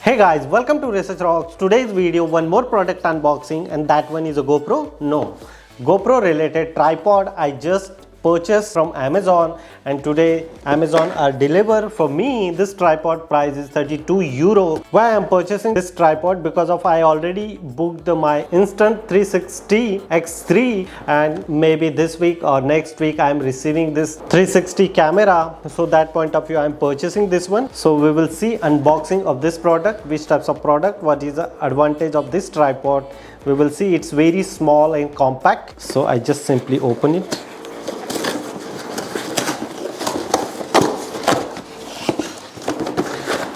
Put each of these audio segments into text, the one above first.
Hey guys, welcome to Research Rocks. Today's video, one more product unboxing, and that one is a GoPro. No, GoPro related tripod I just purchased from Amazon, and today Amazon are deliver for me. This tripod price is 32 euro. Why I'm purchasing this tripod? Because of I already booked my Insta360 X3, and maybe this week or next week I'm receiving this 360 camera. So that point of view I'm purchasing this one. So we will see unboxing of this product, which types of product, what is the advantage of this tripod. We will see. It's very small and compact. So I just simply open it.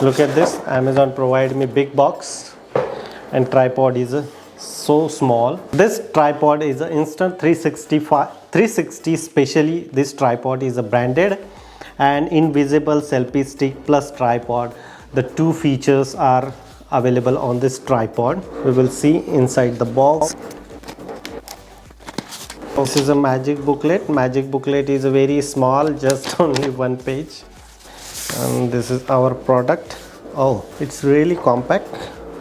Look at this. Amazon provided me big box, and tripod is so small. This tripod is an Insta360 specially. This tripod is a branded and invisible selfie stick plus tripod. The two features are available on this tripod. We will see inside the box. This is a magic booklet. Magic booklet is very small, just only one page. And this is our product. Oh, it's really compact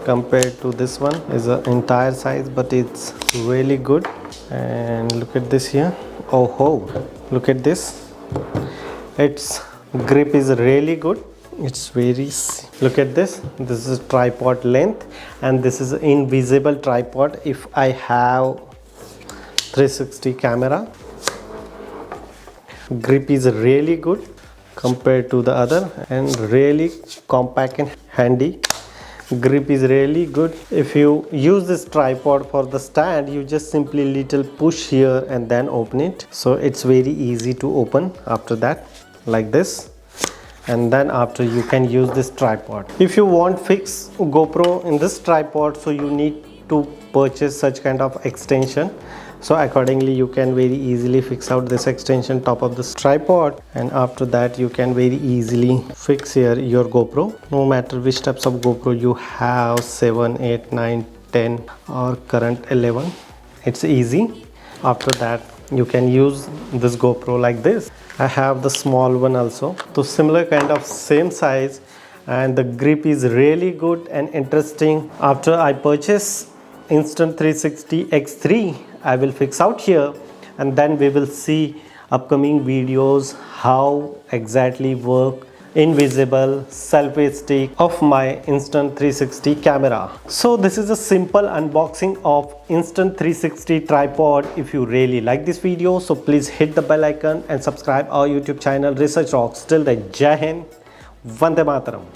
compared to this one. Is an entire size, but it's really good. And look at this here. Oh ho, look at this. Its grip is really good. It's very, look at this. This is tripod length, and this is invisible tripod. If I have 360 camera, grip is really good compared to the other, and really compact and handy. Grip is really good. If you use this tripod for the stand, you just simply little push here and then open it. So it's very easy to open after that, like this. And then after you can use this tripod. If you want fix GoPro in this tripod, so you need to purchase such kind of extension. So accordingly you can very easily fix out this extension top of this tripod, and after that you can very easily fix here your GoPro. No matter which types of GoPro you have, 7, 8, 9, 10 or current 11, it's easy. After that you can use this GoPro like this. I have the small one also, so similar kind of same size, and the grip is really good and interesting. After I purchase Insta360 X3, I will fix out here, and then we will see upcoming videos how exactly work invisible selfie stick of my Insta360 camera. So this is a simple unboxing of Insta360 tripod. If you really like this video, so please hit the bell icon and subscribe our YouTube channel Research Rocks. Till then, Jai Hind, Vande Mataram.